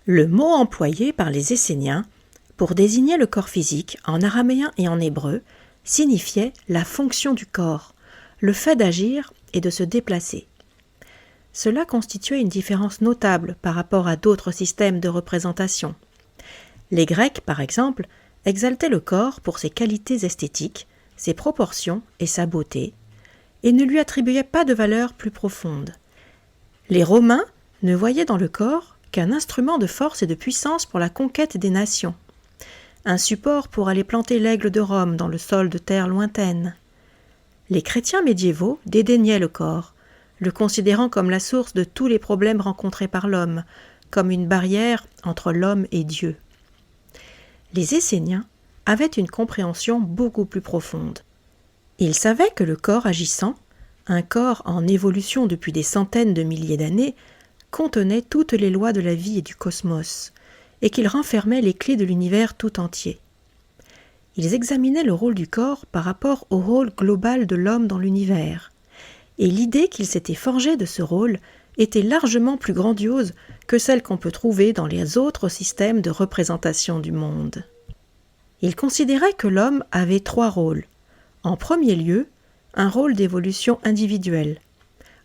Le mot employé par les Esséniens pour désigner le corps physique en araméen et en hébreu signifiait la fonction du corps, le fait d'agir et de se déplacer. Cela constituait une différence notable par rapport à d'autres systèmes de représentation. Les Grecs, par exemple, exaltaient le corps pour ses qualités esthétiques, ses proportions et sa beauté, et ne lui attribuaient pas de valeur plus profonde. Les Romains ne voyaient dans le corps qu'un instrument de force et de puissance pour la conquête des nations, un support pour aller planter l'aigle de Rome dans le sol de terre lointaine. Les chrétiens médiévaux dédaignaient le corps, le considérant comme la source de tous les problèmes rencontrés par l'homme, comme une barrière entre l'homme et Dieu. Les Esséniens avaient une compréhension beaucoup plus profonde. Ils savaient que le corps agissant, un corps en évolution depuis des centaines de milliers d'années, contenait toutes les lois de la vie et du cosmos, et qu'il renfermait les clés de l'univers tout entier. Ils examinaient le rôle du corps par rapport au rôle global de l'homme dans l'univers, et l'idée qu'ils s'étaient forgée de ce rôle était largement plus grandiose que celle qu'on peut trouver dans les autres systèmes de représentation du monde. Ils considéraient que l'homme avait 3 rôles. En premier lieu, un rôle d'évolution individuelle.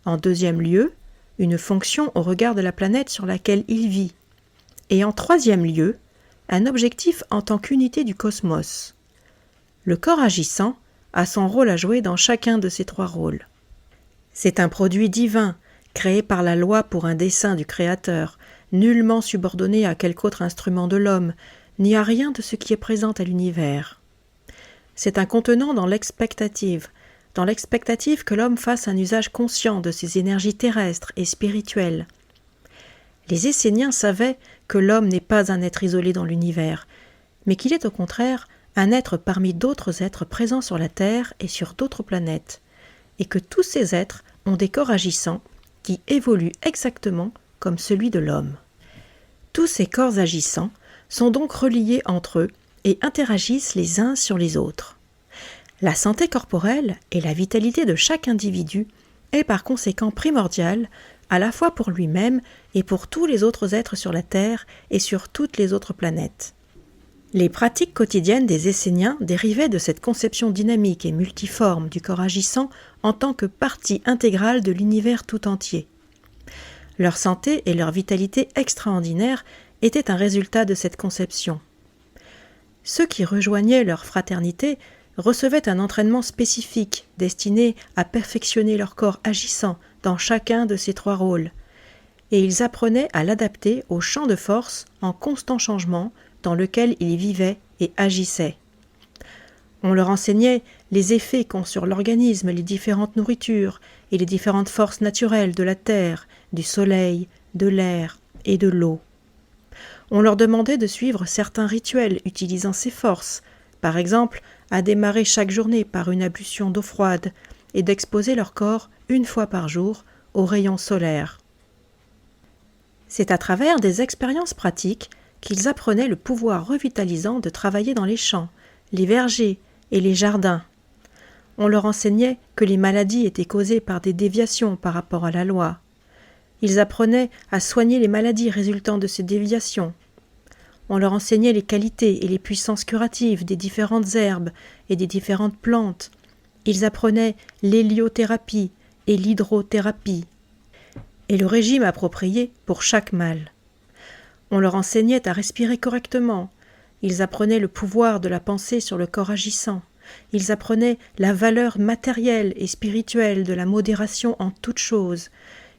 En deuxième lieu, une fonction au regard de la planète sur laquelle il vit. Et en troisième lieu, un objectif en tant qu'unité du cosmos. Le corps agissant a son rôle à jouer dans chacun de ces 3 rôles. C'est un produit divin, créé par la loi pour un dessein du Créateur, nullement subordonné à quelque autre instrument de l'homme, ni à rien de ce qui est présent à l'univers. C'est un contenant dans l'expectative que l'homme fasse un usage conscient de ses énergies terrestres et spirituelles. Les Esséniens savaient que l'homme n'est pas un être isolé dans l'univers, mais qu'il est au contraire un être parmi d'autres êtres présents sur la Terre et sur d'autres planètes, et que tous ces êtres ont des corps agissants qui évoluent exactement comme celui de l'homme. Tous ces corps agissants sont donc reliés entre eux et interagissent les uns sur les autres. La santé corporelle et la vitalité de chaque individu est par conséquent primordiale à la fois pour lui-même et pour tous les autres êtres sur la Terre et sur toutes les autres planètes. Les pratiques quotidiennes des Esséniens dérivaient de cette conception dynamique et multiforme du corps agissant en tant que partie intégrale de l'univers tout entier. Leur santé et leur vitalité extraordinaire étaient un résultat de cette conception. Ceux qui rejoignaient leur fraternité recevaient un entraînement spécifique destiné à perfectionner leur corps agissant dans chacun de ces 3 rôles, et ils apprenaient à l'adapter au champ de force en constant changement dans lequel ils vivaient et agissaient. On leur enseignait les effets qu'ont sur l'organisme les différentes nourritures et les différentes forces naturelles de la terre, du soleil, de l'air et de l'eau. On leur demandait de suivre certains rituels utilisant ces forces, par exemple à démarrer chaque journée par une ablution d'eau froide et d'exposer leur corps 1 fois par jour aux rayons solaires. C'est à travers des expériences pratiques qu'ils apprenaient le pouvoir revitalisant de travailler dans les champs, les vergers et les jardins. On leur enseignait que les maladies étaient causées par des déviations par rapport à la loi. Ils apprenaient à soigner les maladies résultant de ces déviations. On leur enseignait les qualités et les puissances curatives des différentes herbes et des différentes plantes. Ils apprenaient l'héliothérapie et l'hydrothérapie, et le régime approprié pour chaque mal. On leur enseignait à respirer correctement. Ils apprenaient le pouvoir de la pensée sur le corps agissant. Ils apprenaient la valeur matérielle et spirituelle de la modération en toutes choses,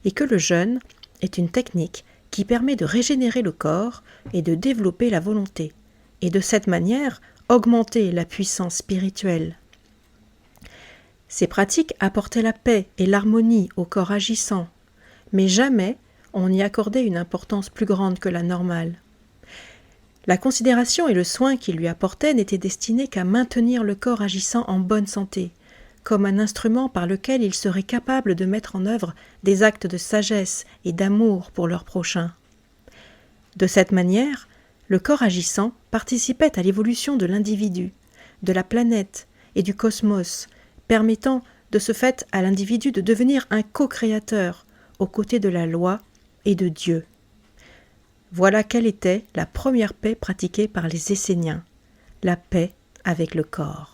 et que le jeûne est une technique qui permet de régénérer le corps et de développer la volonté, et de cette manière augmenter la puissance spirituelle. Ces pratiques apportaient la paix et l'harmonie au corps agissant, mais jamais on y accordait une importance plus grande que la normale. La considération et le soin qu'il lui apportait n'étaient destinés qu'à maintenir le corps agissant en bonne santé, comme un instrument par lequel ils seraient capables de mettre en œuvre des actes de sagesse et d'amour pour leur prochain. De cette manière, le corps agissant participait à l'évolution de l'individu, de la planète et du cosmos, permettant de ce fait à l'individu de devenir un co-créateur aux côtés de la loi et de Dieu. Voilà quelle était la première paix pratiquée par les Esséniens, la paix avec le corps.